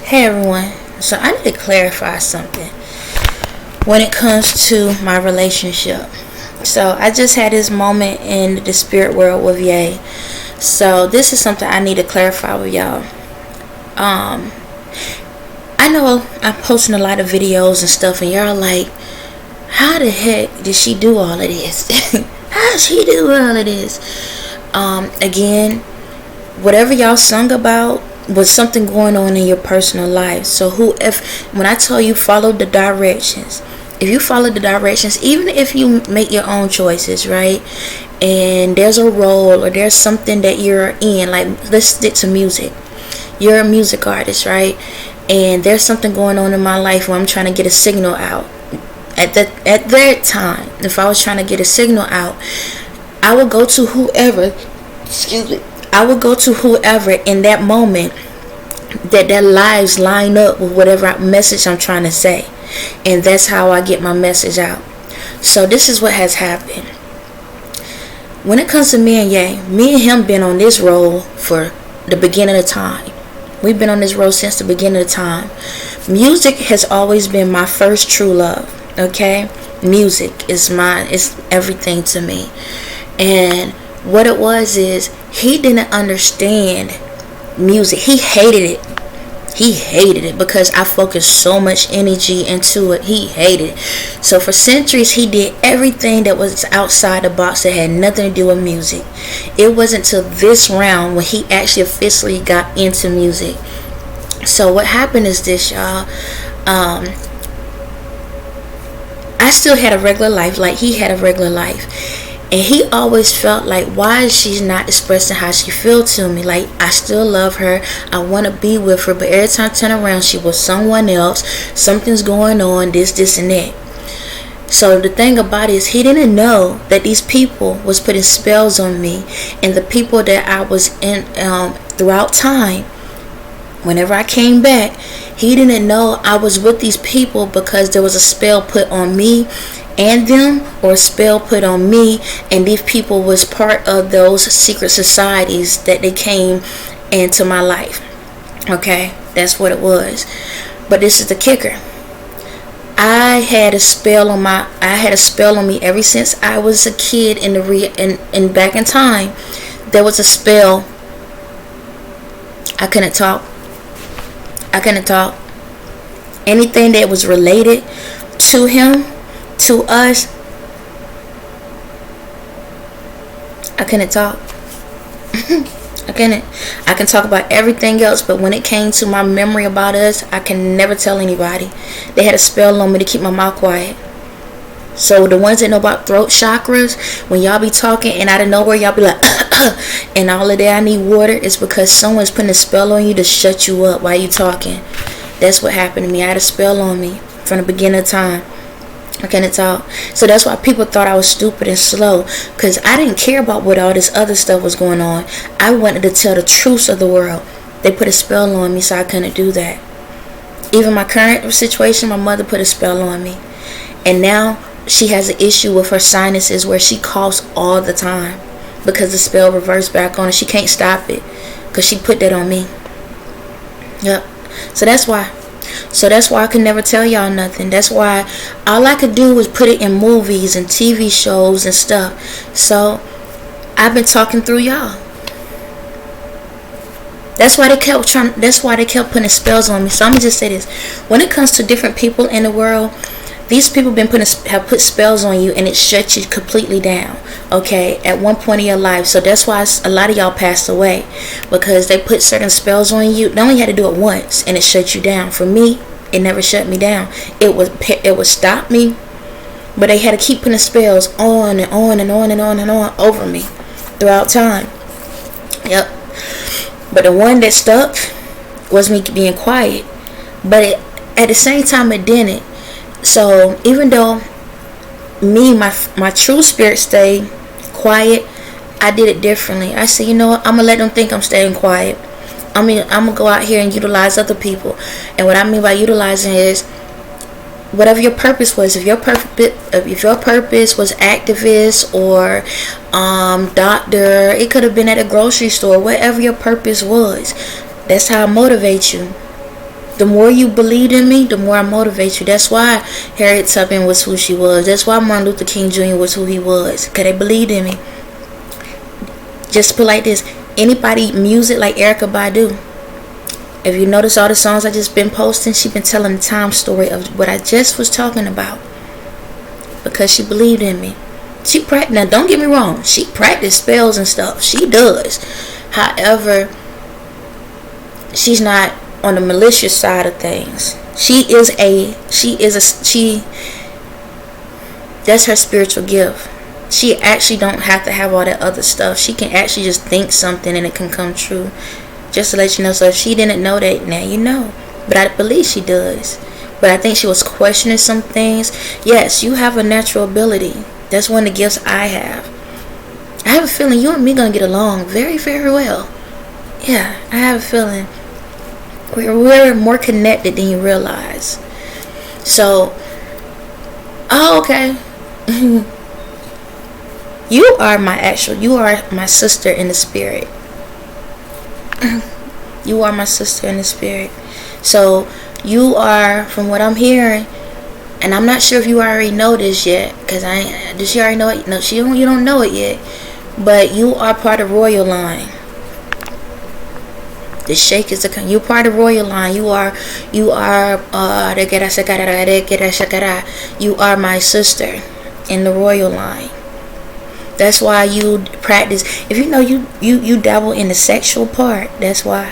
Hey everyone, so I need to clarify something when it comes to my relationship. So I just had this moment in the spirit world with Ye. So this is something I need to clarify with y'all. I know I'm posting a lot of videos and stuff, and y'all like, how the heck did she do all of this? How did she do all of this? Again, whatever y'all sung about was something going on in your personal life. So when I tell you follow the directions, if you follow the directions, even if you make your own choices, right, and there's a role or there's something that you're in, like let's stick to music. You're a music artist, right, and there's something going on in my life where I'm trying to get a signal out. At that time, if I was trying to get a signal out, I would go to whoever, I would go to whoever in that moment that their lives line up with whatever message I'm trying to say. And that's how I get my message out. So this is what has happened. When it comes to me and Ye, me and him been on this road for the beginning of time. We've been on this road since the beginning of time. Music has always been my first true love. Okay? Music is it's everything to me. And what it was is, he didn't understand music. He hated it. He hated it because I focused so much energy into it. He hated it. So for centuries, he did everything that was outside the box that had nothing to do with music. It wasn't until this round when he actually officially got into music. So what happened is this, y'all. I still had a regular life like he had a regular life. And he always felt like, why is she not expressing how she feels to me? Like, I still love her. I want to be with her. But every time I turn around, she was someone else. Something's going on, this, and that. So the thing about it is, he didn't know that these people was putting spells on me. And the people that I was in throughout time, whenever I came back, he didn't know I was with these people because there was a spell put on me and them, or a spell put on me, and these people was part of those secret societies that they came into my life. Okay, that's what it was. But this is the kicker. I had a spell on me ever since I was a kid in back in time. There was a spell. I couldn't talk. Anything that was related to him, to us, I couldn't talk. I can talk about everything else, but when it came to my memory about us, I can never tell anybody. They had a spell on me to keep my mouth quiet. So the ones that know about throat chakras, when y'all be talking and out of nowhere y'all be like and all of that, I need water, it's because someone's putting a spell on you to shut you up while you talking. That's what happened to me. I had a spell on me from the beginning of time. I couldn't talk. So that's why people thought I was stupid and slow, because I didn't care about what all this other stuff was going on. I wanted to tell the truth of the world. They put a spell on me, so I couldn't do that. Even my current situation, my mother put a spell on me, and now she has an issue with her sinuses where she coughs all the time because the spell reversed back on her. She can't stop it because she put that on me. Yep. So that's why I could never tell y'all nothing. That's why all I could do was put it in movies and TV shows and stuff. So I've been talking through y'all. That's why they kept putting spells on me. So I'm gonna just say this: when it comes to different people in the world, these people have put spells on you, and it shuts you completely down. Okay, at one point in your life. So that's why a lot of y'all passed away, because they put certain spells on you. They only had to do it once, and it shut you down. For me, it never shut me down. It would stop me, but they had to keep putting spells on and on and on and on and on over me throughout time. Yep. But the one that stuck was me being quiet. But at the same time, it didn't. So even though my true spirit stayed quiet, I did it differently. I said, you know what, I'm gonna let them think I'm staying quiet. I'm gonna go out here and utilize other people. And what I mean by utilizing is whatever your purpose was. If your purpose was activist or doctor, it could have been at a grocery store. Whatever your purpose was, that's how I motivate you. The more you believed in me, the more I motivate you. That's why Harriet Tubman was who she was. That's why Martin Luther King Jr. was who he was. Because they believed in me. Just to put like this, anybody music like Erykah Badu. If you notice all the songs I just been posting, she been telling the time story of what I just was talking about. Because she believed in me. She practiced. Now don't get me wrong. She practiced spells and stuff. She does. However, she's not on the malicious side of things. That's her spiritual gift. She actually don't have to have all that other stuff. She can actually just think something and it can come true. Just to let you know. So if she didn't know that, now you know. But I believe she does. But I think she was questioning some things. Yes, you have a natural ability. That's one of the gifts I have. I have a feeling you and me gonna get along very, very well. Yeah, I have a feeling we're more connected than you realize. So, okay. You are my sister in the spirit. You are my sister in the spirit. So, you are, from what I'm hearing, and I'm not sure if you already know this yet, because does she already know it? No, you don't know it yet. But you are part of royal line. The Sheikh is you part of royal line. You are my sister in the royal line. That's why you practice. If you know you dabble in the sexual part, that's why.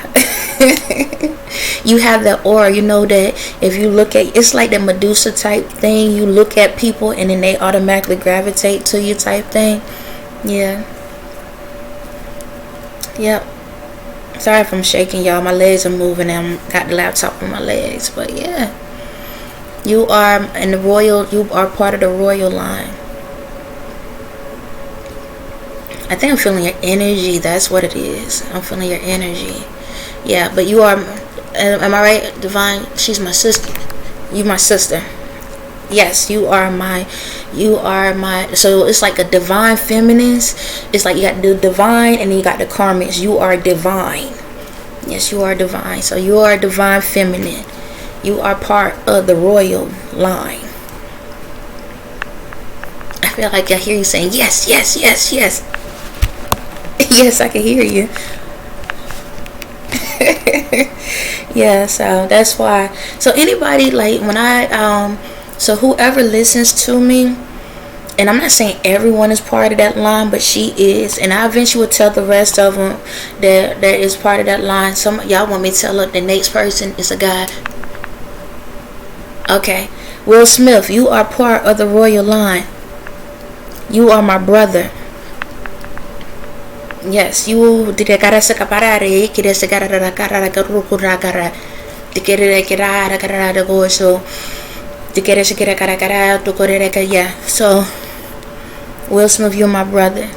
You have that aura. You know that if you look at, it's like the Medusa type thing. You look at people and then they automatically gravitate to you type thing. Yeah. Yep. Sorry if I'm shaking, y'all. My legs are moving and I got the laptop on my legs. But yeah. You are part of the royal line. I think I'm feeling your energy. That's what it is. I'm feeling your energy. Yeah, but you are, am I right, Divine? She's my sister. You my sister. Yes, you are my, so it's like a divine feminist. It's like you got the divine and then you got the karmics. You are divine. Yes, you are divine. So you are divine feminine. You are part of the royal line. I feel like I hear you saying, yes, yes, yes, yes. Yes, I can hear you. Yeah, so that's why. So anybody, like, when so whoever listens to me, and I'm not saying everyone is part of that line, but she is, and I eventually will tell the rest of them that is part of that line. Some y'all want me to tell the next person is a guy. Okay, Will Smith, you are part of the royal line. You are my brother. Yes, you yeah. So Will Smith, you're my brother.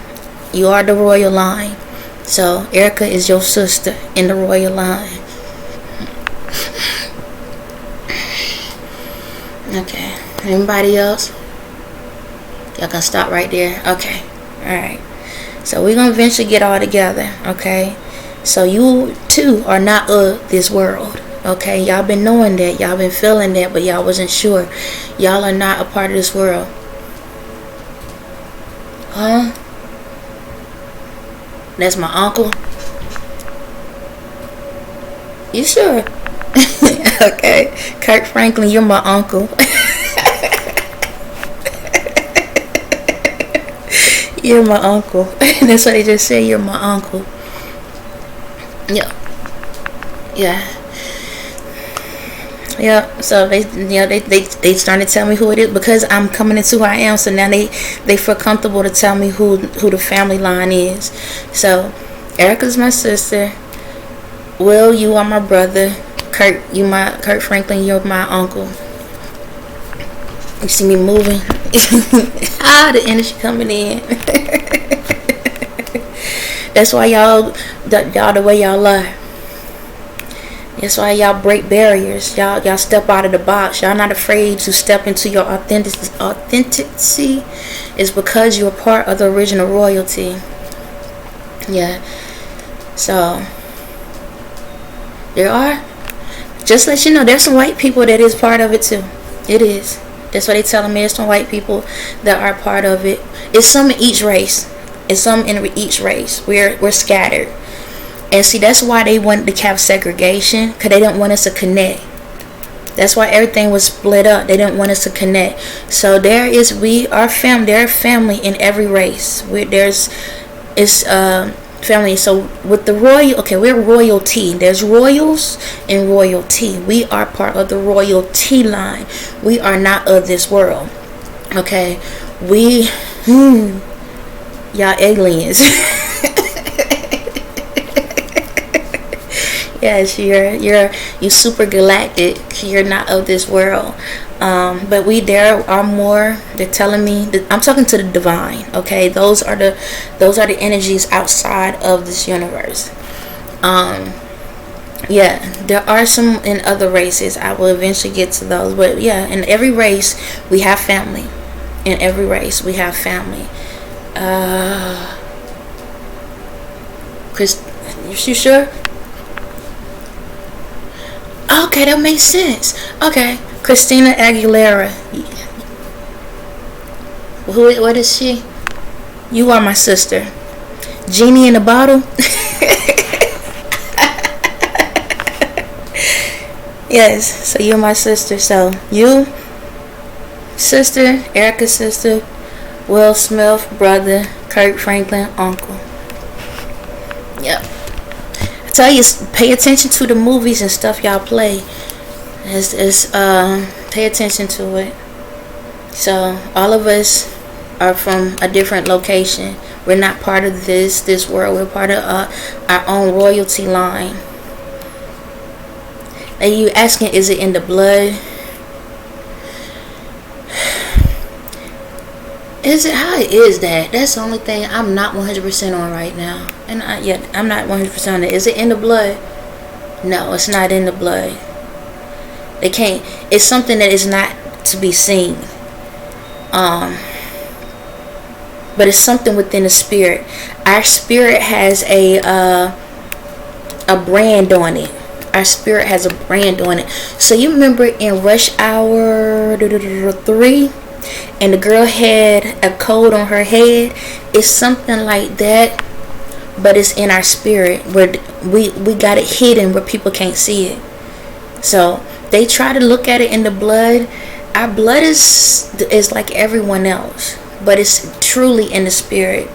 You are the royal line. So Erykah is your sister in the royal line. Okay. Anybody else? Y'all can stop right there. Okay. Alright. So we're going to eventually get all together. Okay. So you too are not of this world. Okay. Y'all been knowing that. Y'all been feeling that. But y'all wasn't sure. Y'all are not a part of this world. Huh? That's my uncle. You sure? Okay. Kirk Franklin, you're my uncle. You're my uncle. That's what they just said. You're my uncle. Yeah. Yeah. Yeah. So they started to tell me who it is because I'm coming into who I am. So now they feel comfortable to tell me who the family line is. So Erykah's my sister. Will, you are my brother. Kurt Franklin, you're my uncle. You see me moving? The energy coming in. That's why y'all the way y'all are. That's why y'all break barriers. Y'all step out of the box. Y'all not afraid to step into your authenticity. Is because you're part of the original royalty. Yeah. So there are. Just let you know, there's some white people that is part of it too. It is. That's why they telling me there's some white people that are part of it. It's some in each race. It's some in each race. We're scattered. And see, that's why they wanted to have segregation, because they didn't want us to connect. That's why everything was split up. They didn't want us to connect. So we are family. There are family in every race. Family. So with the we're royalty. There's royals and royalty. We are part of the royalty line. We are not of this world. Okay, y'all aliens. Yes, you're super galactic. You're not of this world. But there are more. They're telling me that I'm talking to the divine. Okay, those are the energies outside of this universe. Yeah, there are some in other races. I will eventually get to those. But yeah, in every race we have family. In every race we have family. Chris, you sure? Okay, that makes sense. Okay, Christina Aguilera. What is she? You are my sister. Genie in a bottle. Yes, so you're my sister. So you, sister, Erica's sister, Will Smith, brother, Kirk Franklin, uncle. Yep. I tell you, pay attention to the movies and stuff y'all play. Pay attention to it. So all of us are from a different location. We're not part of this world. We're part of our own royalty line. And you asking, is it in the blood? Is it? How is that? That's the only thing I'm not 100% on right now. And I'm not 100% on it. Is it in the blood? No, it's not in the blood. They can't. It's something that is not to be seen. But it's something within the spirit. Our spirit has a brand on it. Our spirit has a brand on it. So you remember in Rush Hour 3, and the girl had a code on her head? It's something like that, but it's in our spirit, where we got it hidden where people can't see it. So they try to look at it in the blood. Our blood is like everyone else, but it's truly in the spirit.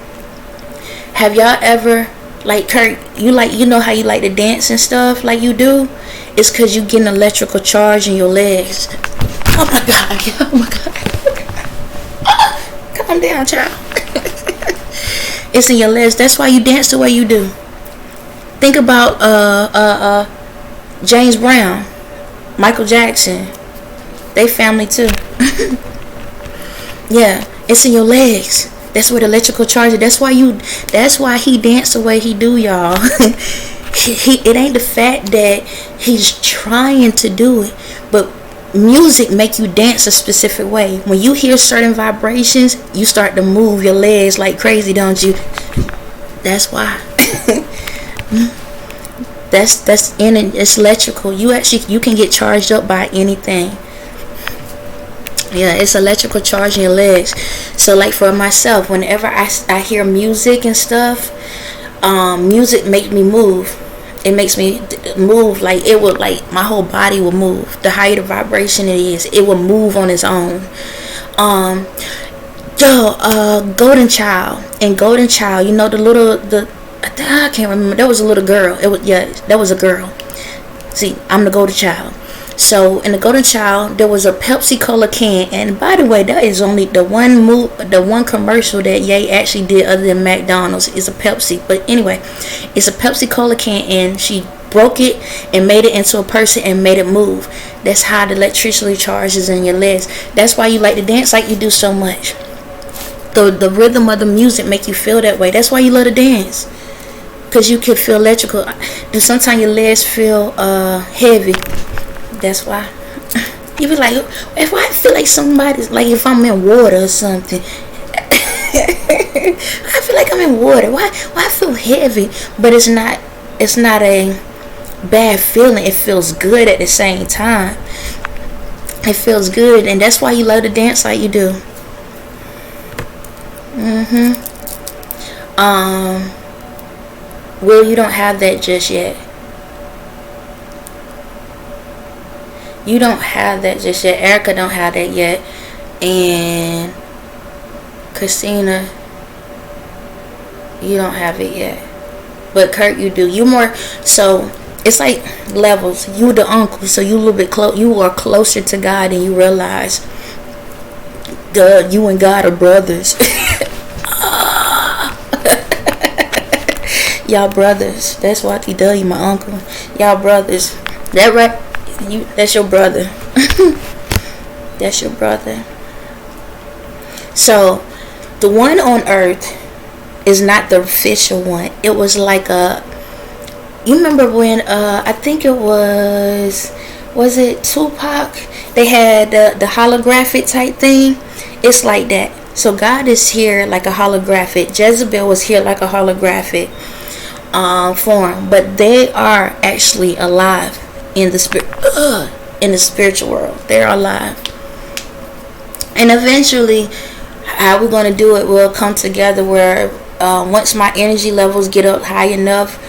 Have y'all ever, like Kurt, you know how you like to dance and stuff like you do? It's because you get an electrical charge in your legs. Oh my god, oh my god. Calm down, child. It's in your legs. That's why you dance the way you do. Think about James Brown, Michael Jackson. They family too. Yeah, it's in your legs. That's where the electrical charge is. That's why he danced the way he do, y'all. It ain't the fact that he's trying to do it, but music make you dance a specific way. When you hear certain vibrations, you start to move your legs like crazy, don't you? That's why. That's in it. It's electrical. You can get charged up by anything. Yeah, it's electrical charge in your legs. So like for myself, whenever I hear music and stuff, music makes me move. It makes me move, like it would, like my whole body will move. The higher the vibration it will move on its own. Golden Child. And Golden Child, you know I can't remember. There was a little girl. That was a girl. See, I'm the Golden Child. So in the Golden Child, there was a Pepsi Cola can, and by the way, that is only the one commercial that Ye actually did other than McDonald's is a Pepsi. But anyway, it's a Pepsi Cola can, and she broke it and made it into a person and made it move. That's how the electricity charges in your legs. That's why you like to dance like you do so much. The rhythm of the music make you feel that way. That's why you love to dance, because you can feel electrical. Sometimes your legs feel heavy. That's why. You be like, if I feel like somebody's, like if I'm in water or something, I feel like I'm in water. Why I feel heavy? But it's not a bad feeling. It feels good at the same time. It feels good, and that's why you love to dance like you do. Will, you don't have that just yet. You don't have that just yet. Erica don't have that yet. And Christina, you don't have it yet. But Kurt, you do. You more, so it's like levels. You the uncle, so you a little bit close. You are closer to God than you realize. You and God are brothers. Y'all brothers. That's why he does you, my uncle. Y'all brothers. That right? That's your brother. That's your brother. So, the one on earth is not the official one. It was like a. You remember when I think it was it Tupac? They had the holographic type thing. It's like that. So God is here like a holographic. Jezebel was here like a holographic form, but they are actually alive in the spirit. In the spiritual world, they're alive. And eventually, how we're going to do it will come together where once my energy levels get up high enough,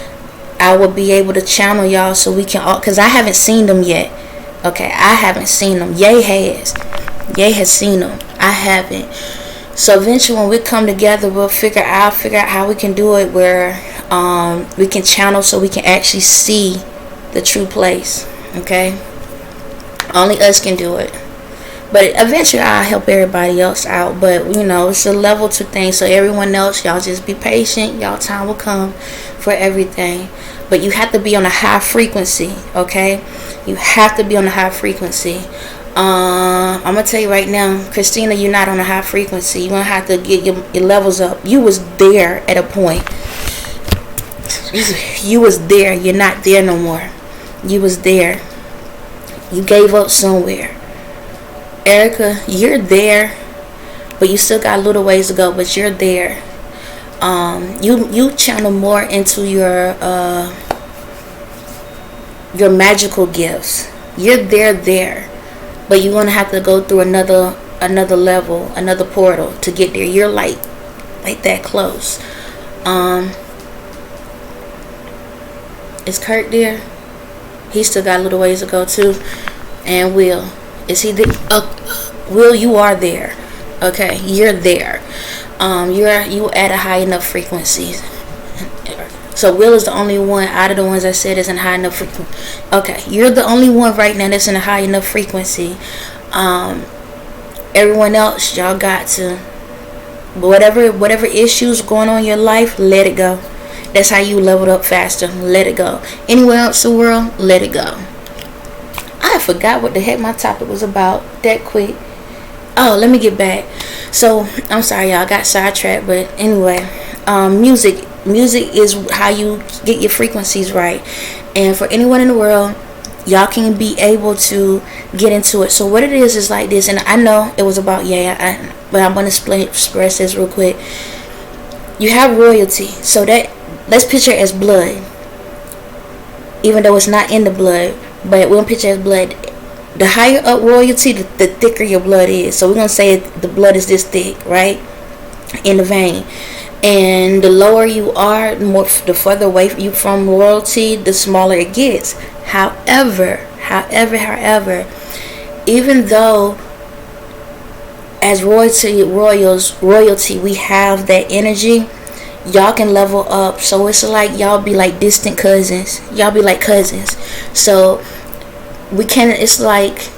I will be able to channel y'all so we can all, because I haven't seen them yet. Okay, I haven't seen them. Ye has seen them. I haven't. So eventually when we come together, we'll figure out how we can do it where we can channel so we can actually see the true place. Okay, only us can do it. But eventually I'll help everybody else out. But it's a level 2 thing. So everyone else, y'all just be patient. Y'all time will come for everything. But you have to be on a high frequency, okay? You have to be on a high frequency. I'm going to tell you right now, Christina, you're not on a high frequency. You're going to have to get your levels up. You was there at a point. You was there. You're not there no more. You was there. You gave up somewhere. Erica, you're there, but you still got a little ways to go, but you're there. You channel more into your magical gifts. You're there, but you're gonna have to go through another level, another portal to get there. You're like that close. Is Kurt there? He still got a little ways to go too. And Will. Is he there? Will, you are there. Okay, you're there. You at a high enough frequency. So Will is the only one out of the ones I said is in high enough frequency. Okay, you're the only one right now that's in a high enough frequency. Everyone else, y'all got to whatever issues going on in your life, let it go. That's how you leveled up faster. Let it go. Anywhere else in the world, let it go. I forgot what the heck my topic was about that quick. Oh, let me get back. So, I'm sorry y'all, got sidetracked, but anyway, music is how you get your frequencies right. And for anyone in the world, y'all can be able to get into it. So what it is like this, and I know it was about but I'm going to express this real quick. You have royalty, so that, let's picture it as blood, even though it's not in the blood. But we'll picture as blood. The higher up royalty, the thicker your blood is. So we're going to say the blood is this thick, right? In the vein. And the lower you are, the further away you from royalty, the smaller it gets. However, even though as royalty, we have that energy, y'all can level up. So it's like y'all be like distant cousins. Y'all be like cousins. So we can, it's like,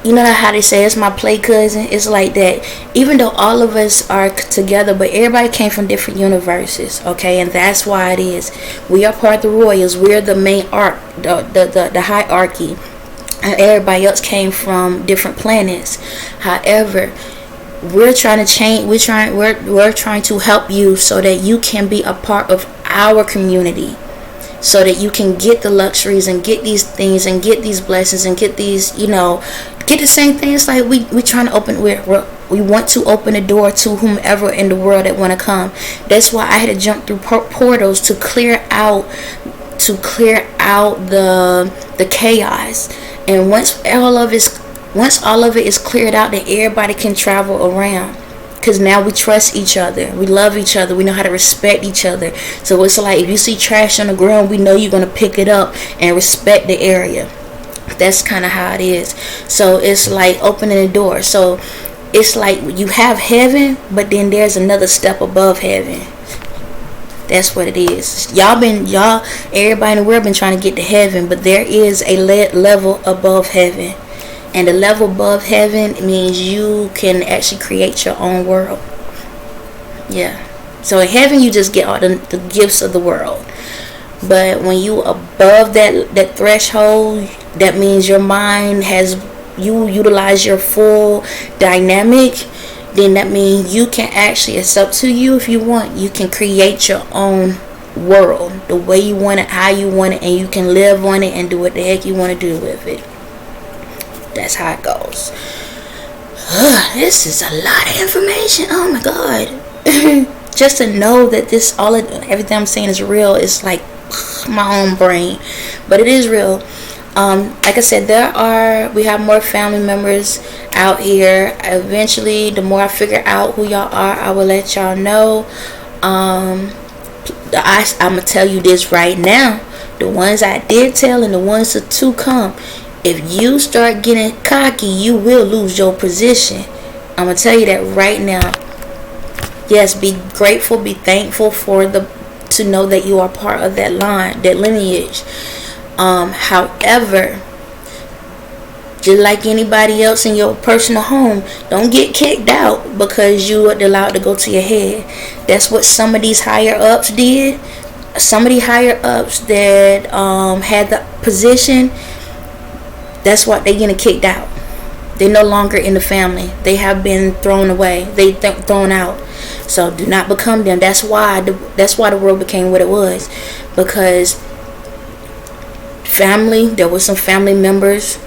you know how they say it's my play cousin? It's like that. Even though all of us are together, but everybody came from different universes, okay? And that's why it is. We are part of the royals. We're the main the hierarchy. And everybody else came from different planets. However, we're trying to change. We're trying to help you so that you can be a part of our community, so that you can get the luxuries and get these things and get these blessings and get these, get the same things like we trying to open. We want to open a door to whomever in the world that want to come. That's why I had to jump through portals to clear out to clear out the chaos. And once all of it is cleared out, then everybody can travel around. Because now we trust each other, we love each other, we know how to respect each other. So it's like, if you see trash on the ground, we know you're going to pick it up and respect the area. That's kind of how it is. So it's like opening the door. So it's like you have heaven, but then there's another step above heaven. That's what it is. Everybody in the world been trying to get to heaven, but there is a level above heaven. And the level above heaven means you can actually create your own world. Yeah. So in heaven, you just get all the gifts of the world. But when you above that threshold, that means your mind you utilize your full dynamic. Then that means you can actually, it's up to you if you want. You can create your own world the way you want it, how you want it, and you can live on it and do what the heck you want to do with it. That's how it goes. This is a lot of information. Oh my god. Just to know that everything I'm saying is real is like my own brain, but it is real. Like I said, we have more family members out here. Eventually, the more I figure out who y'all are, I will let y'all know. I'm gonna tell you this right now. The ones I did tell and the ones to come. If you start getting cocky, you will lose your position. I'm going to tell you that right now. Yes, be grateful, be thankful to know that you are part of that line, that lineage. However, just like anybody else in your personal home, don't get kicked out because you were allowed to go to your head. That's what some of these higher ups did. Some of the higher ups that had the position, that's why they're getting kicked out. They're no longer in the family. They have been thrown away. Thrown out. So do not become them. That's why the world became what it was. Because there were some family members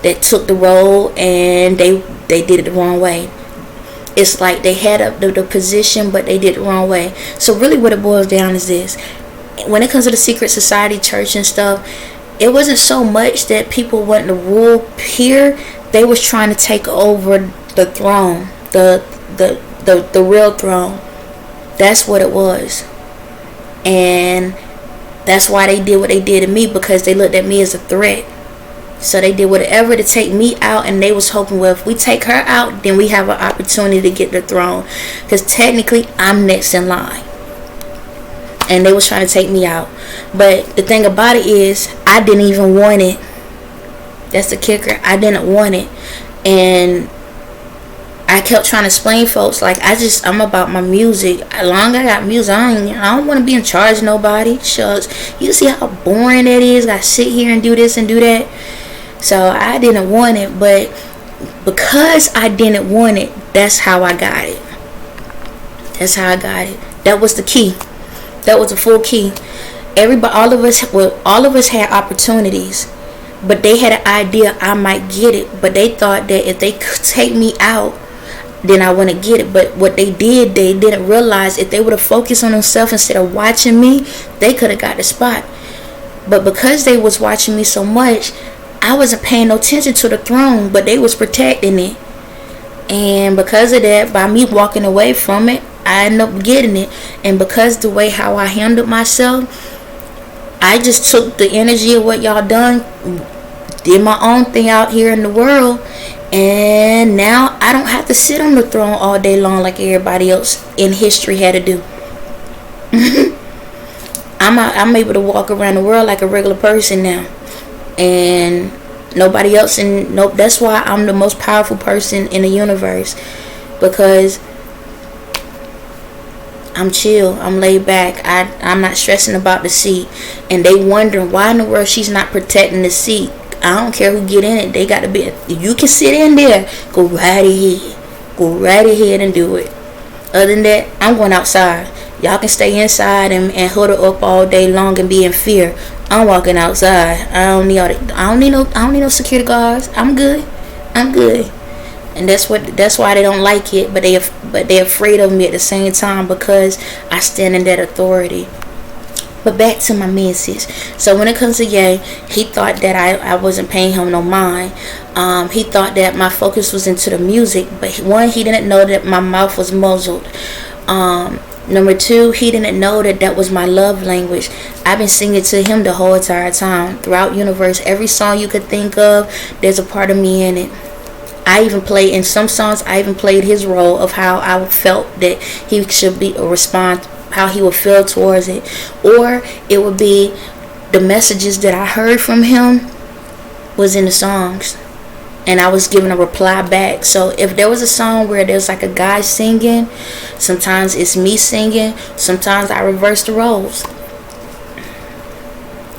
that took the role and they did it the wrong way. It's like they had the position, but they did it the wrong way. So really what it boils down is this. When it comes to the secret society, church and stuff, it wasn't so much that people wanted to rule here. They was trying to take over the throne, the real throne. That's what it was. And that's why they did what they did to me, because they looked at me as a threat. So they did whatever to take me out, and they was hoping, well, if we take her out, then we have an opportunity to get the throne, because technically I'm next in line. And they was trying to take me out. But the thing about it is, I didn't even want it. That's the kicker. I didn't want it. And I kept trying to explain folks, like, I'm about my music. As long as I got music, I don't want to be in charge of nobody. Shucks. You see how boring that is? I sit here and do this and do that. So I didn't want it. But because I didn't want it, that's how I got it. That's how I got it. That was the key. That was the full key. All of us had opportunities, but they had an idea I might get it. But they thought that if they could take me out, then I wouldn't get it. But what they didn't realize, if they would have focused on themselves instead of watching me, they could have got the spot. But because they was watching me so much, I wasn't paying no attention to the throne, but they was protecting it. And because of that, by me walking away from it, I ended up getting it. And because the way how I handled myself, I just took the energy of what y'all done, did my own thing out here in the world, and now I don't have to sit on the throne all day long like everybody else in history had to do. I'm able to walk around the world like a regular person now, and nobody else. That's why I'm the most powerful person in the universe, because I'm chill, I'm laid back, I'm not stressing about the seat. And they wondering why in the world she's not protecting the seat. I don't care who get in it. They got to be, if you can sit in there, go right ahead and do it. Other than that, I'm going outside. Y'all can stay inside and huddle up all day long and be in fear. I'm walking outside. I don't need no security guards. I'm good. And that's why they don't like it, but they're afraid of me at the same time, because I stand in that authority. But back to my message. So when it comes to Ye, he thought that I wasn't paying him no mind. He thought that my focus was into the music. But one, he didn't know that my mouth was muzzled. Number two, he didn't know that that was my love language. I've been singing to him the whole entire time. Throughout universe, every song you could think of, there's a part of me in it. I even played in some songs. I even played his role of how I felt that he should be or respond, how he would feel towards it, or it would be the messages that I heard from him was in the songs, and I was giving a reply back. So if there was a song where there's like a guy singing, sometimes it's me singing, sometimes I reverse the roles.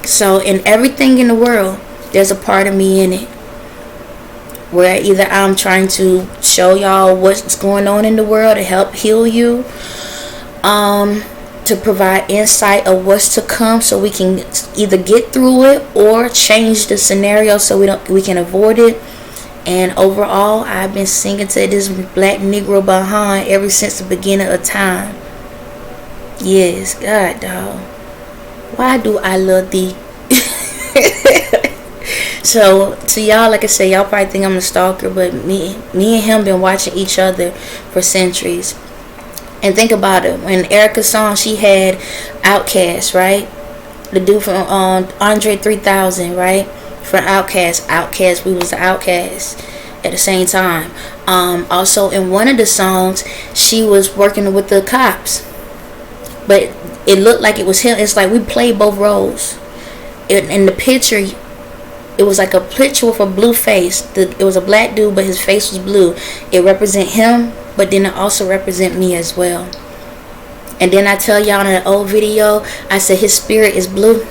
So in everything in the world, there's a part of me in it, where either I'm trying to show y'all what's going on in the world to help heal you, to provide insight of what's to come, so we can either get through it or change the scenario so we can avoid it. And overall, I've been singing to this black Negro behind ever since the beginning of time. Yes, God, dog. Why do I love thee? So to y'all, like I said, y'all probably think I'm a stalker, but me and him been watching each other for centuries. And think about it, when Erica's song, she had Outkast, right? The dude from Andre 3000, right? From Outkast, we was the Outkast at the same time. Also in one of the songs, she was working with the cops, but it looked like it was him. It's like we played both roles. In the picture, it was like a picture with a blue face. It was a black dude, but his face was blue. It represent him, but then it also represent me as well. And then I tell y'all in an old video, I said his spirit is blue.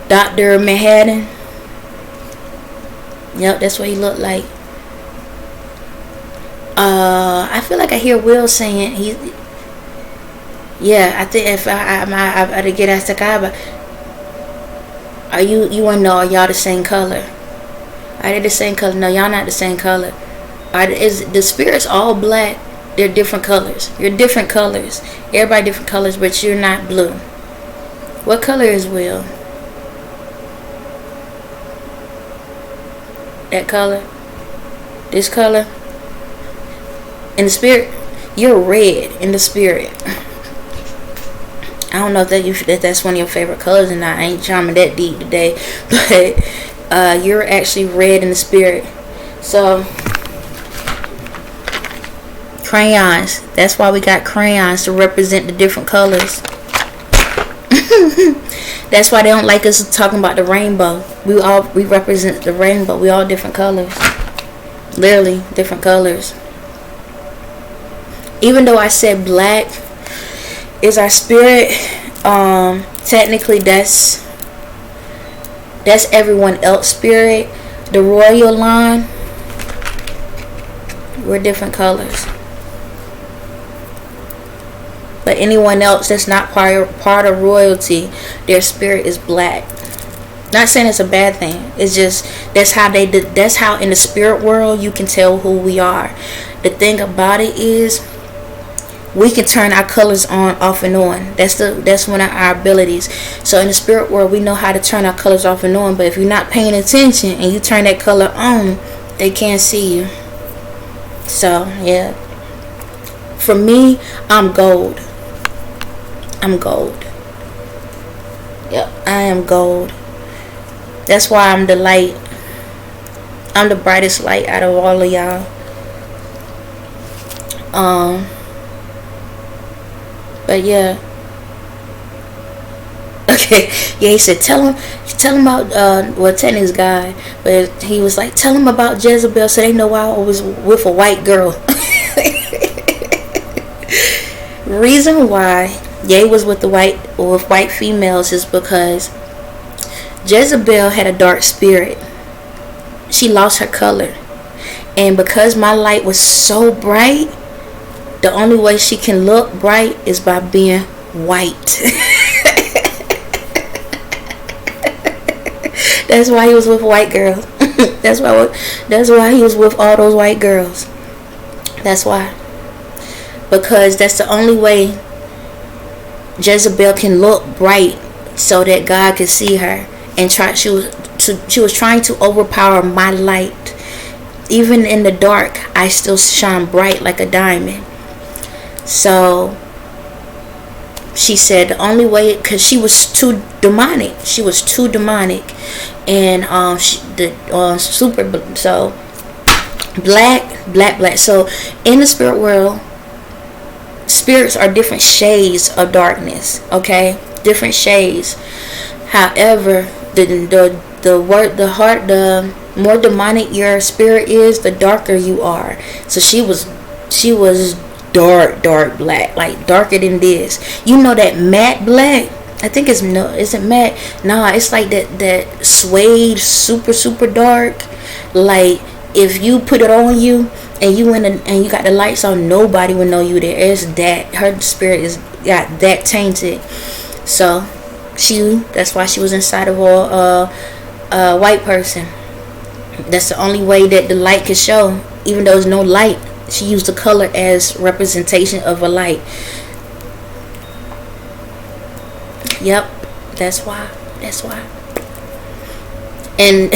Dr. Manhattan. Yep, that's what he looked like. I feel like I hear Will saying he. Yeah, I think if I get asked the guy, but are you wanna know, are y'all the same color? Are they the same color? No, y'all not the same color. Is the spirits all black? They're different colors. You're different colors. Everybody different colors, but you're not blue. What color is Will? That color? This color? In the spirit, you're red in the spirit. I don't know if that's one of your favorite colors or not. I ain't trying that deep today, but you're actually red in the spirit. So crayons. That's why we got crayons, to represent the different colors. That's why they don't like us talking about the rainbow. We represent the rainbow. We all different colors. Literally different colors. Even though I said black is our spirit, technically that's everyone else's spirit. The royal line, we're different colors. But anyone else that's not part of royalty, their spirit is black. Not saying it's a bad thing. It's just that's how in the spirit world you can tell who we are. The thing about it is, we can turn our colors on, off, and on. That's one of our abilities. So in the spirit world, we know how to turn our colors off and on. But if you're not paying attention and you turn that color on, they can't see you. So yeah, for me, I'm gold. I'm gold. Yep, I am gold. That's why I'm the light. I'm the brightest light out of all of y'all. But yeah. Okay. Yeah, he said tell him about telling this guy, but he was like, tell him about Jezebel so they know why I was with a white girl. Reason why Ye was with white females is because Jezebel had a dark spirit. She lost her color, and because my light was so bright, the only way she can look bright is by being white. That's why he was with white girls. That's why he was with all those white girls. That's why. Because that's the only way Jezebel can look bright so that God could see her, and she was trying to overpower my light. Even in the dark, I still shine bright like a diamond. So she said the only way, because she was too demonic. And so black. So in the spirit world, spirits are different shades of darkness. Okay, different shades. However, the more demonic your spirit is, the darker you are. So she was dark black, like darker than this. You know that matte black? I think it's isn't matte. Nah, it's like that suede, super dark. Like if you put it on you and you and you got the lights on, nobody would know you there. It's that her spirit got that tainted. So that's why she was inside of a white person. That's the only way that the light could show, even though there's no light. She used the color as representation of a light. Yep, that's why. And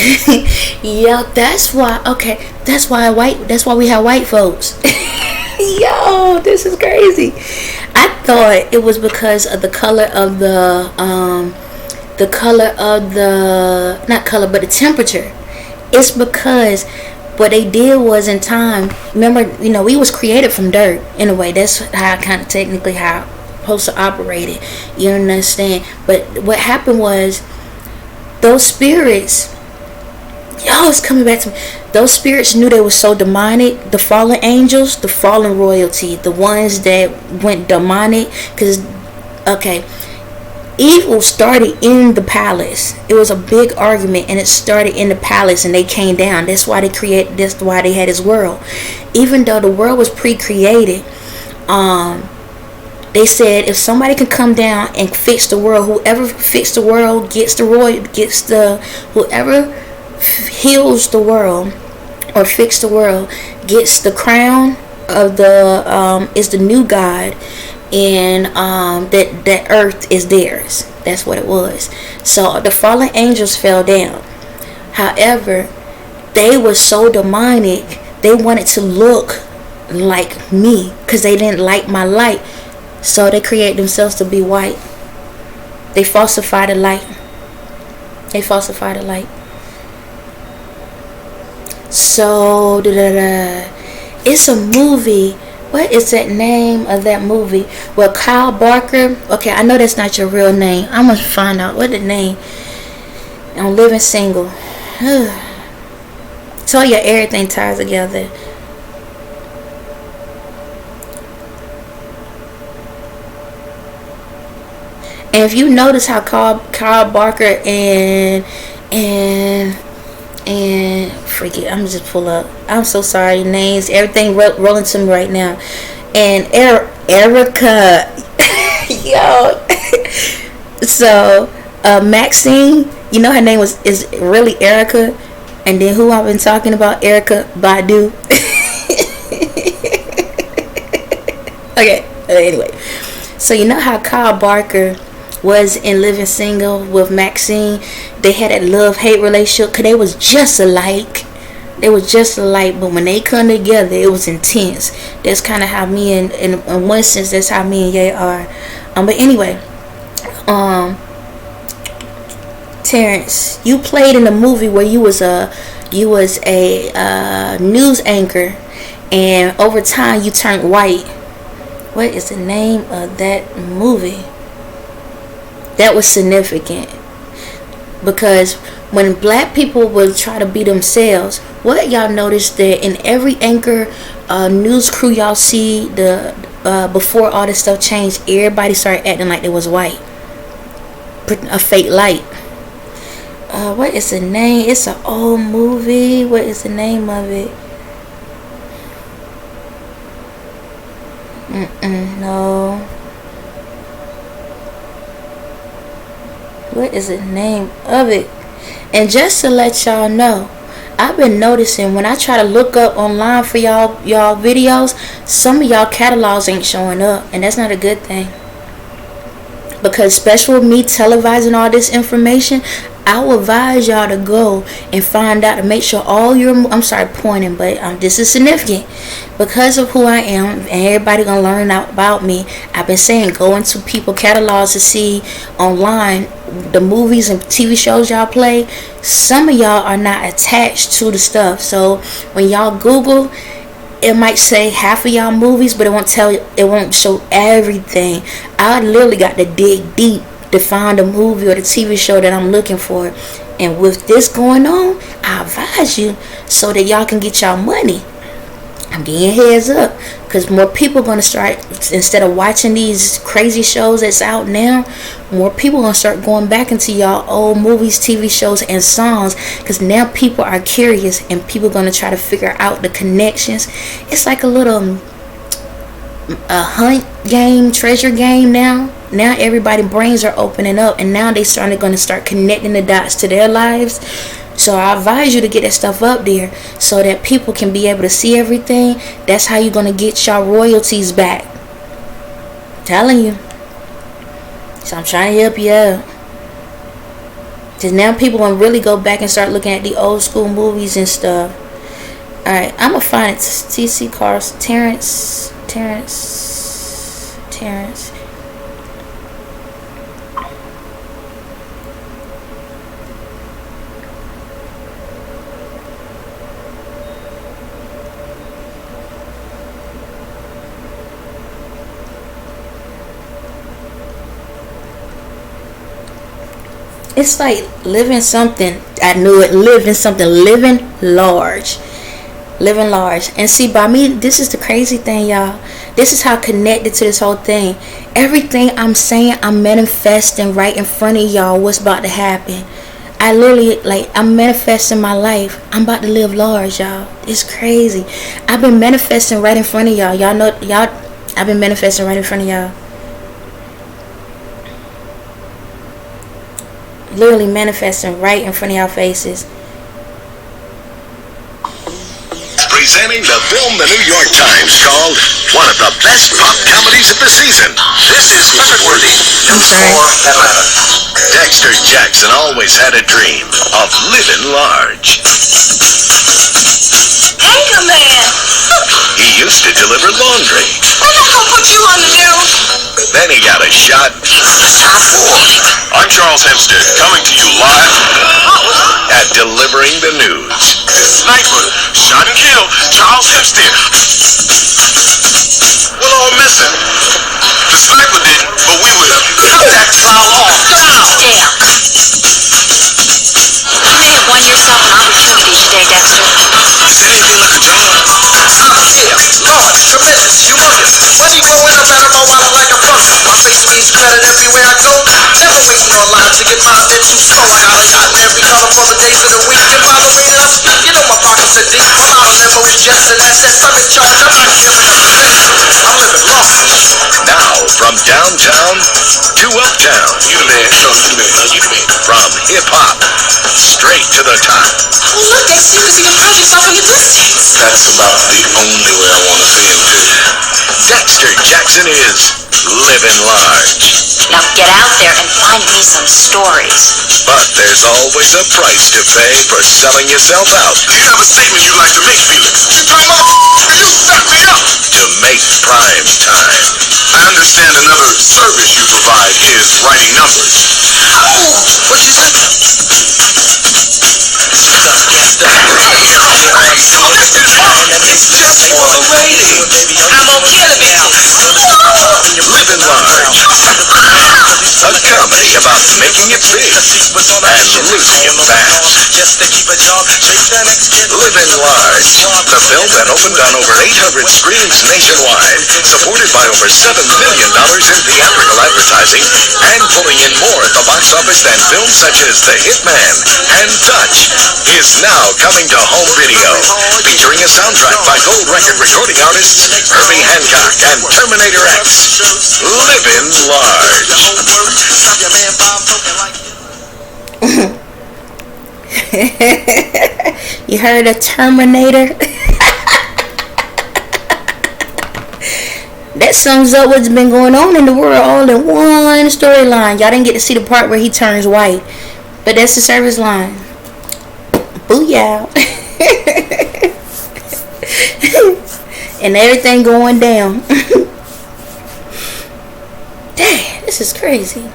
yeah, that's why. Okay, that's why we have white folks. Yo, this is crazy. I thought it was because of the color of the the temperature. It's because what they did was, in time, remember, we was created from dirt in a way. That's how kind of technically how supposed to operate it. You understand? But what happened was, those spirits, it's coming back to me. Those spirits knew they were so demonic. The fallen angels, the fallen royalty, the ones that went demonic. Because, evil started in the palace. It was a big argument, and it started in the palace, and they came down. That's why they had his world. Even though the world was pre-created, they said if somebody can come down and fix the world, whoever fixed the world whoever heals the world or fix the world gets the crown of is the new God. And that earth is theirs. That's what it was. So the fallen angels fell down. However, they were so demonic, they wanted to look like me because they didn't like my light. So they created themselves to be white. They falsified the light. So it's a movie. What is that name of that movie? Well, Kyle Barker. Okay, I know that's not your real name. I'm going to find out what the name. I'm living single. So yeah, everything ties together. And if you notice how Kyle Barker and forget, I'm just pull up. I'm so sorry, names, everything rolling to me right now. And Erica, yo. So Maxine, her name is really Erica, and then who I've been talking about, Erica Badu. Okay. Anyway, so how Kyle Barker was in Living Single with Maxine. They had that love-hate relationship because they was just alike. But when they come together, it was intense. That's kind of how me and in one sense, that's how me and Ye are. But anyway, Terrence, you played in a movie where you was a news anchor, and over time you turned white. What is the name of that movie? That was significant, because when black people would try to be themselves, what y'all noticed that in every anchor news crew y'all see, before all this stuff changed, everybody started acting like they was white, a fake light. What is the name? It's an old movie. What is the name of it? No. What is the name of it? And just to let y'all know, I've been noticing when I try to look up online for y'all videos, some of y'all catalogs ain't showing up, and that's not a good thing. because especially with me televising all this information, I will advise y'all to go and find out, to make sure all your, I'm sorry pointing, but this is significant because of who I am, and everybody gonna learn out about me. I've been saying, go into people catalogs to see online the movies and TV shows y'all play. Some of y'all are not attached to the stuff, so when y'all Google, it might say half of y'all movies, but it won't show everything. I literally got to dig deep to find the movie or the TV show that I'm looking for. And with this going on, I advise you so that y'all can get y'all money. I'm getting your heads up, because more people are going to start, instead of watching these crazy shows that's out now, more people are going to start going back into y'all old movies, TV shows, and songs, because now people are curious and people are going to try to figure out the connections. It's like a little a hunt game, treasure game now. Now everybody's brains are opening up, and now they going to start connecting the dots to their lives. So I advise you to get that stuff up there so that people can be able to see everything. That's how you're going to get your royalties back. I'm telling you. So I'm trying to help you out. Because now people going to really go back and start looking at the old school movies and stuff. Alright, I'm going to find it. TC Cars. Terrence. It's like living something. I knew it. Living something. Living large. And see, by me, this is the crazy thing, y'all. This is how connected to this whole thing. Everything I'm saying, I'm manifesting right in front of y'all what's about to happen. I literally, I'm manifesting my life. I'm about to live large, y'all. It's crazy. I've been manifesting right in front of y'all. I've been manifesting right in front of y'all. Literally manifesting right in front of y'all faces. Presenting the film the New York Times called one of the best pop comedies of the season. This is Worthy. I'm sorry. Dexter Jackson always had a dream of living large. Anchorman! He used to deliver laundry. I'm not gonna put you on the news. Then he got a shot. I'm Charles Hempstead, coming to you live at delivering the news. Sniper, shot and killed, Charles Hempstead. We're all missing. The sniper didn't, but we will. That's our law. Damn. You may have won yourself an opportunity today, Dexter. Is it anything like a job? Yeah, large, tremendous, humongous. Money blowing up at a mobile like a bumper. My face means credit everywhere I go. Never waiting on line to get my mental flow. I got a yacht in every color for the days of the week. And by the way that I speak, you know my pockets are deep. I'm out of limos, jets, and assets. I'm in charge. I'm not giving up. I'm living large. Now, from downtown to uptown. You the man, show you the man. You the man. From hip-hop straight to the top. Well, look, Dexter, you can see the projects off in the distance. That's about the only way I want to see him, too. Dexter Jackson is living large. Now get out there and find me some stories. But there's always a price to pay for selling yourself out. Do you have a statement you'd like to make, Felix? You talking about you set me up to make prime time. I understand another service you provide is writing numbers. Oh, what you say? It's just for the lady. I'm gonna kill it, man. Living large. A comedy about making it big and losing it fast. Living Large, the film that opened on over 800 screens nationwide, supported by over $7 million in theatrical advertising, and pulling in more at the box office than films such as The Hitman and Touch, is now coming to home video, featuring a soundtrack by gold record recording artists Herbie Hancock and Terminator X. Living Large. You heard of Terminator? that sums up what's been going on in the world all in one storyline. Y'all didn't get to see the part where he turns white, but that's the service line. Booyah. And everything going down. Dang, this is crazy.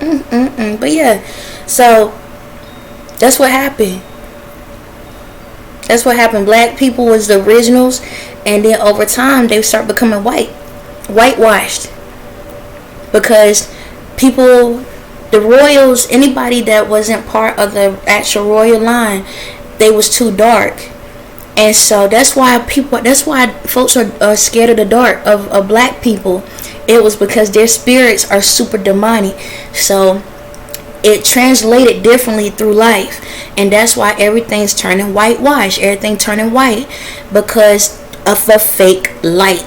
But yeah, so that's what happened. That's what happened. Black people was the originals, and then over time they start becoming whitewashed, because people, the royals, anybody that wasn't part of the actual royal line, they was too dark. And so that's why folks are scared of the dark, of black people. It was because their spirits are super demonic. So it translated differently through life, and that's why everything's turning whitewash, everything turning white, because of the fake light.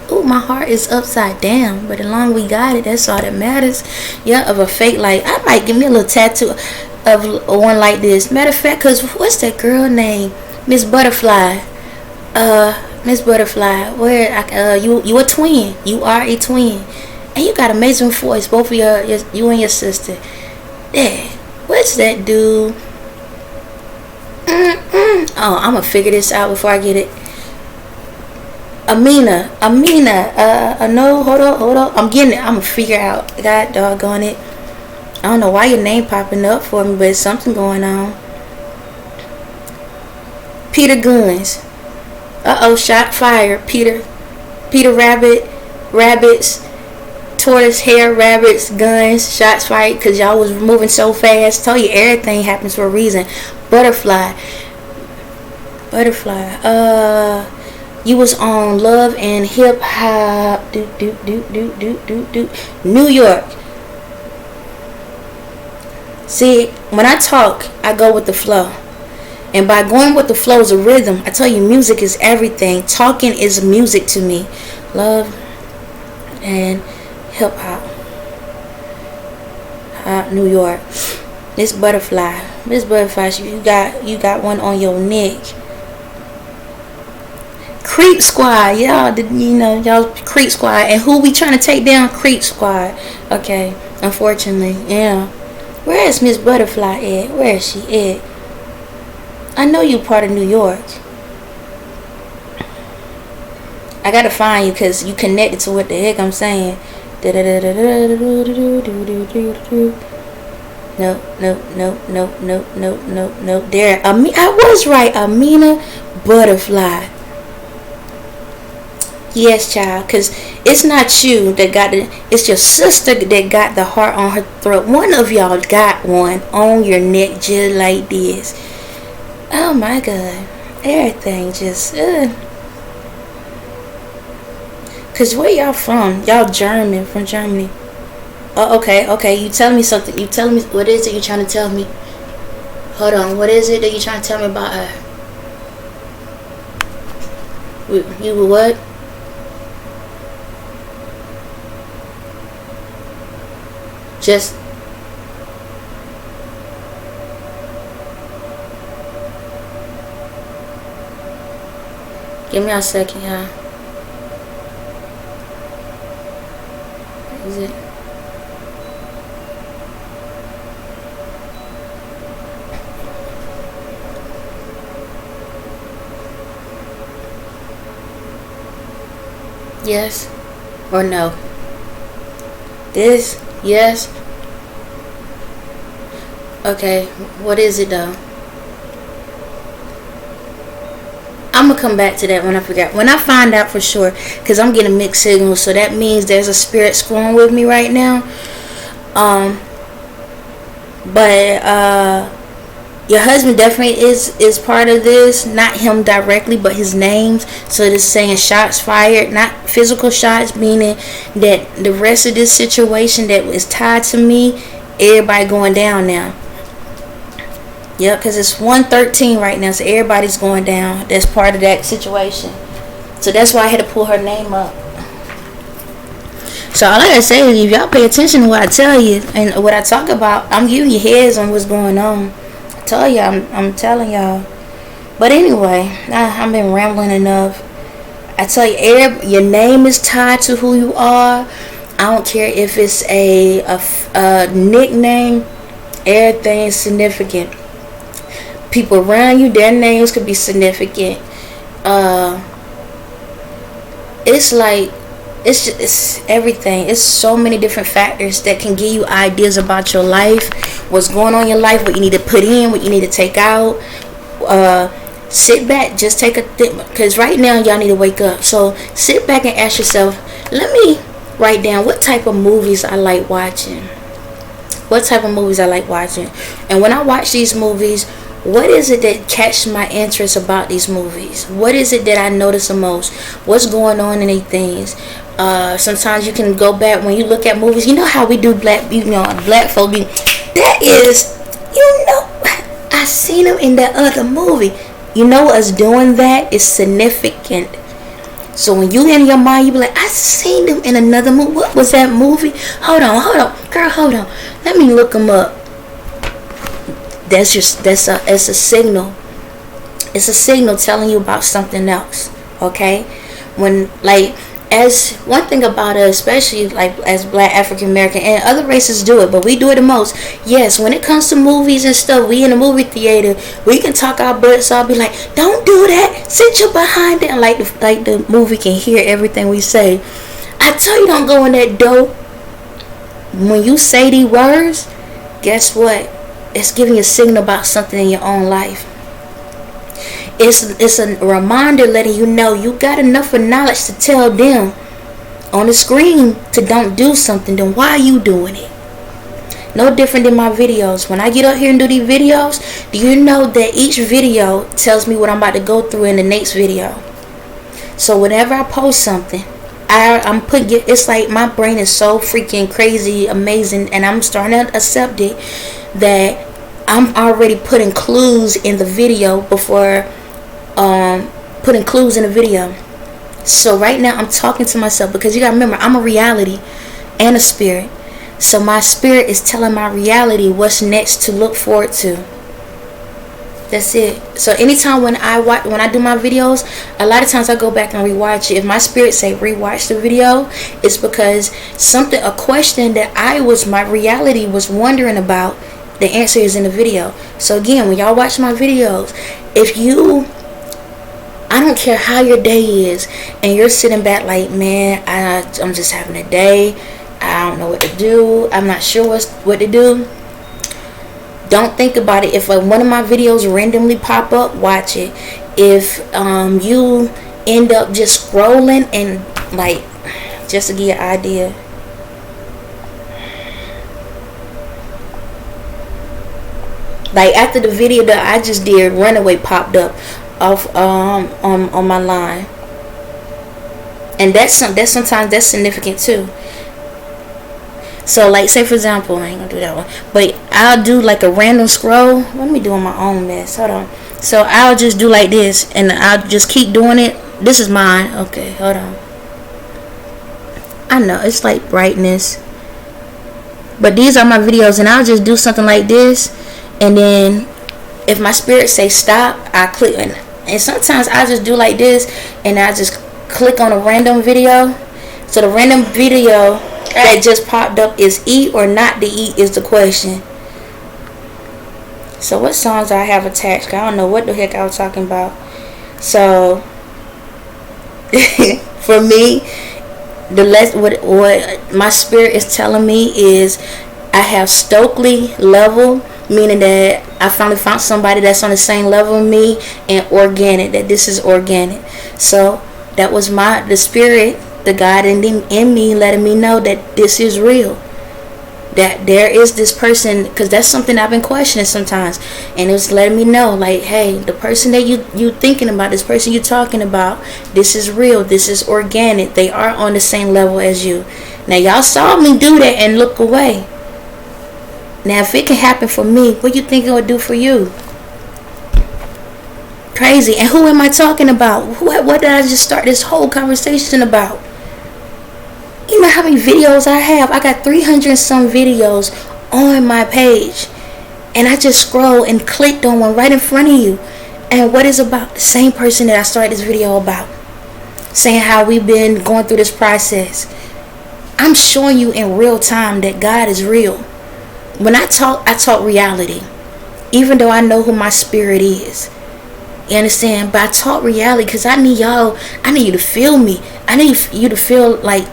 Oh, my heart is upside down, but as long as we got it, that's all that matters. Yeah, of a fake light. I might give me a little tattoo of one like this. Matter of fact, cause what's that girl name? Miss Butterfly. Miss Butterfly. Where you a twin? You are a twin. And you got amazing voice, both of you and your sister. Yeah, what's that dude? Oh, I'm gonna figure this out before I get it. Amina. No, hold up. I'm getting it. I'm gonna figure out. God doggone it. I don't know why your name popping up for me, but it's something going on. Peter Guns. Shot fired. Peter Rabbits. Tortoise hair, rabbits, guns, shots fired, because y'all was moving so fast. Tell you, everything happens for a reason. Butterfly. You was on Love and Hip Hop. New York. See, when I talk, I go with the flow. And by going with the flow is a rhythm. I tell you, music is everything. Talking is music to me. Love and Hip Hop. New York. Miss Butterfly, you got one on your neck. Creep Squad, y'all Creep Squad, and who we trying to take down? Creep Squad. Okay, unfortunately, yeah. Where is Miss Butterfly at? Where is she at? I know you part of New York. I gotta find you because you connected to what the heck I'm saying. No. There, I was right. Amina Butterfly. Yes, child, because it's not you that got it. It's your sister that got the heart on her throat. One of y'all got one on your neck just like this. Oh my God, everything just. Cause where y'all from? Y'all from Germany. Oh, okay. You telling me something? You telling me what is it you trying to tell me? Hold on, what is it that you trying to tell me about her? You what? Just. Give me a second, y'all. Is it? Yes or no? This? Yes? Okay, what is it though? I'm gonna come back to that when I forget. When I find out for sure, because I'm getting mixed signals, so that means there's a spirit screwing with me right now. But your husband definitely is part of this. Not him directly, but his names. So it's saying shots fired, not physical shots, meaning that the rest of this situation that is tied to me, everybody going down now. Yep, because it's 1:13 right now, so everybody's going down. That's part of that situation. So that's why I had to pull her name up. So all I gotta say is, if y'all pay attention to what I tell you and what I talk about, I'm giving you heads on what's going on. I tell you, I'm telling y'all. But anyway, I've been rambling enough. I tell you, your name is tied to who you are. I don't care if it's a nickname. Everything is significant. People around you, their names could be significant. It's like, it's everything. It's so many different factors that can give you ideas about your life, what's going on in your life, what you need to put in, what you need to take out. Sit back, just take a think, because right now y'all need to wake up. So sit back and ask yourself, let me write down what type of movies I like watching. What type of movies I like watching. And when I watch these movies, what is it that catches my interest about these movies? What is it that I notice the most? What's going on in these things? Sometimes you can go back when you look at movies. You know how we do black folk be, that is, I seen him in that other movie. You know, us doing that is significant. So when you in your mind, you be like, I seen him in another movie. What was that movie? Hold on, girl, hold on. Let me look him up. It's a signal. It's a signal telling you about something else. Okay? When, like, as one thing about us, especially like as Black African American, and other races do it, but we do it the most. Yes, when it comes to movies and stuff, we in the movie theater, we can talk our butts off, be like, don't do that, sit your behind it, and like the movie can hear everything we say. I tell you, don't go in that door. When you say these words, guess what? It's giving you a signal about something in your own life. It's a reminder letting you know you got enough of knowledge to tell them on the screen to don't do something. Then why are you doing it? No different than my videos. When I get up here and do these videos, do you know that each video tells me what I'm about to go through in the next video? So whenever I post something, I'm putting it, it's like my brain is so freaking crazy, amazing, and I'm starting to accept it that I'm already putting clues in the video before putting clues in the video. So right now I'm talking to myself, because you gotta remember, I'm a reality and a spirit. So my spirit is telling my reality what's next to look forward to. That's it. So anytime when I do my videos, a lot of times I go back and rewatch it. If my spirit say rewatch the video, it's because a question that my reality was wondering about, the answer is in the video. So again, when y'all watch my videos, I don't care how your day is, and you're sitting back like, man, I'm just having a day, I don't know what to do, I'm not sure what to do, don't think about it. If one of my videos randomly pop up, watch it. If you end up just scrolling and like, just to give you an idea, like after the video that I just did, Runaway popped up off on my line, and that's sometimes significant too. So like, say for example, I ain't gonna do that one, but I'll do like a random scroll. Let me do my own mess, hold on. So I'll just do like this, and I'll just keep doing it. This is mine. Okay, hold on. I know it's like brightness, but these are my videos, and I'll just do something like this, and then if my spirit say stop, I click, and sometimes I just do like this, and I just click on a random video. So the random video that just popped up is eat or not to eat is the question. So what songs I have attached? I don't know what the heck I was talking about. So for me, what my spirit is telling me is I have Stokely level, meaning that I finally found somebody that's on the same level as me, and organic, that this is organic. So that was the spirit, the God in me letting me know that this is real, that there is this person, because that's something I've been questioning sometimes, and it was letting me know like, hey, the person that you thinking about, this person you talking about, this is real, this is organic, they are on the same level as you. Now y'all saw me do that and look away. Now if it can happen for me, what you think it would do for you? Crazy. And who am I talking about? What did I just start this whole conversation about? You know how many videos I have? I got 300 and some videos on my page, and I just scrolled and clicked on one right in front of you, and what is about the same person that I started this video about. saying how we've been going through this process. I'm showing you in real time that God is real. When I talk reality. Even though I know who my spirit is. You understand? But I talk reality because I need you to feel me. I need you to feel like,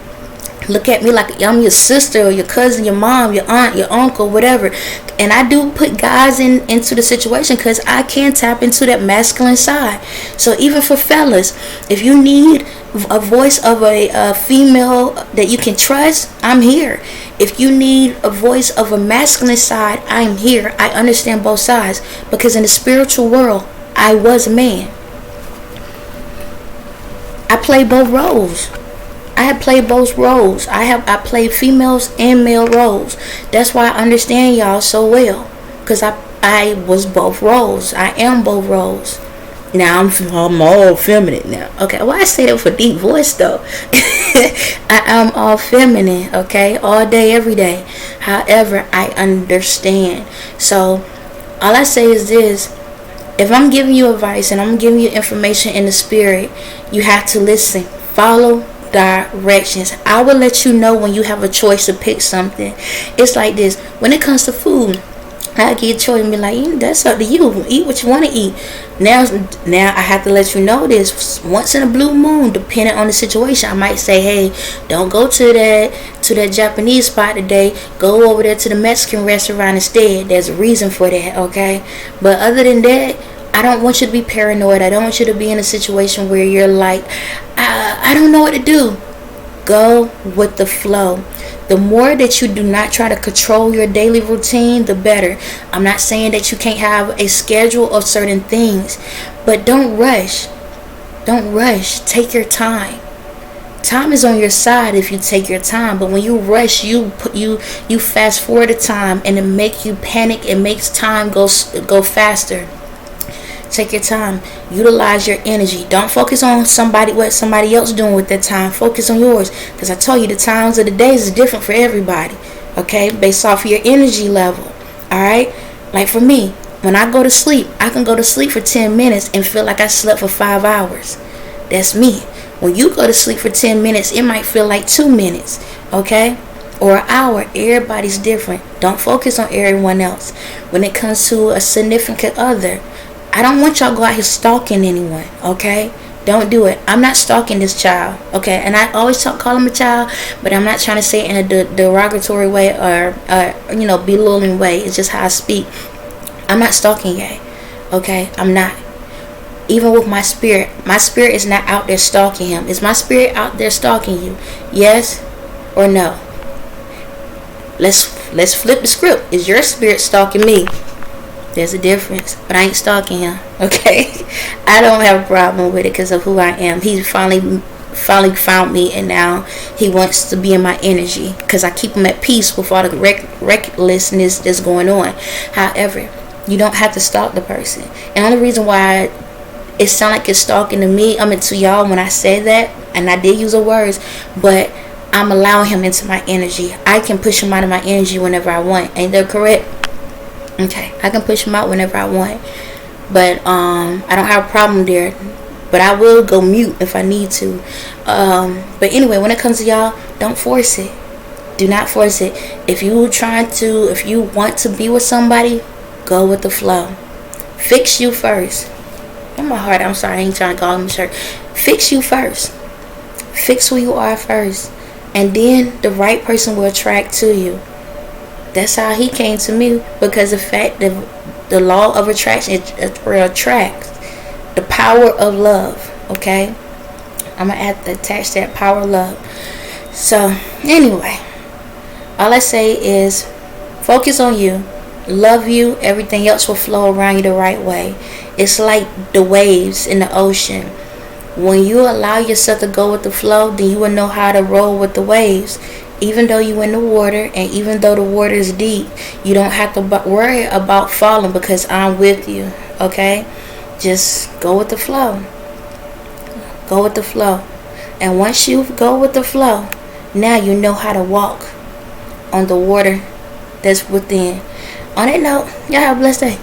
look at me like I'm your sister or your cousin, your mom, your aunt, your uncle, whatever. And I do put guys into the situation because I can tap into that masculine side. So even for fellas, if you need a voice of a female that you can trust, I'm here. If you need a voice of a masculine side, I'm here. I understand both sides because in the spiritual world, I was a man. I play both roles. I have played both roles. I played females and male roles. That's why I understand y'all so well. Because I was both roles. I am both roles. Now I'm all feminine now. Okay, well, I say that for deep voice though. I am all feminine, okay? All day, every day. However, I understand. So, all I say is this. If I'm giving you advice and I'm giving you information in the spirit, you have to listen. Follow directions. I will let you know when you have a choice to pick something. It's like this. When it comes to food, I get a choice and be like, that's up to you. Eat what you want to eat. Now I have to let you know this. Once in a blue moon, depending on the situation, I might say, hey, don't go to that Japanese spot today. Go over there to the Mexican restaurant instead. There's a reason for that, okay? But other than that, I don't want you to be paranoid. I don't want you to be in a situation where you're like, I don't know what to do. Go with the flow. The more that you do not try to control your daily routine, the better. I'm not saying that you can't have a schedule of certain things, but don't rush. Don't rush. Take your time. Time is on your side if you take your time, but when you rush, you fast forward the time, and it makes you panic. It makes time go faster. Take your time. Utilize your energy. Don't focus on what somebody else doing with their time. Focus on yours. Because I told you the times of the days is different for everybody. Okay? Based off of your energy level. Alright? Like for me, when I go to sleep, I can go to sleep for 10 minutes and feel like I slept for 5 hours. That's me. When you go to sleep for 10 minutes, it might feel like 2 minutes. Okay? Or an hour. Everybody's different. Don't focus on everyone else. When it comes to a significant other, I don't want y'all to go out here stalking anyone, okay? Don't do it. I'm not stalking this child, okay? And I always call him a child, but I'm not trying to say it in a derogatory way or belittling way. It's just how I speak. I'm not stalking you, okay? I'm not. Even with my spirit is not out there stalking him. Is my spirit out there stalking you? Yes or no? Let's flip the script. Is your spirit stalking me? There's a difference, but I ain't stalking him, okay? I don't have a problem with it because of who I am. He finally found me, and now he wants to be in my energy because I keep him at peace with all the recklessness that's going on. However, you don't have to stalk the person. And the only reason why it sounds like it's stalking to me, to y'all when I say that, and I did use the words, but I'm allowing him into my energy. I can push him out of my energy whenever I want. Ain't that correct? Okay, I can push him out whenever I want, but I don't have a problem there. But I will go mute if I need to. But anyway, when it comes to y'all, don't force it. Do not force it. If you want to be with somebody, go with the flow. Fix you first. In my heart, I'm sorry, I ain't trying to call him a shirt. Fix you first. Fix who you are first, and then the right person will attract to you. That's how he came to me, because the fact that the law of attraction, it attracts. The power of love, okay? I'm going to have to attach that power of love. So, anyway, all I say is focus on you. Love you. Everything else will flow around you the right way. It's like the waves in the ocean. When you allow yourself to go with the flow, then you will know how to roll with the waves. Even though you're in the water, and even though the water is deep, you don't have to worry about falling, because I'm with you, okay? Just go with the flow. Go with the flow. And once you go with the flow, now you know how to walk on the water that's within. On that note, y'all have a blessed day.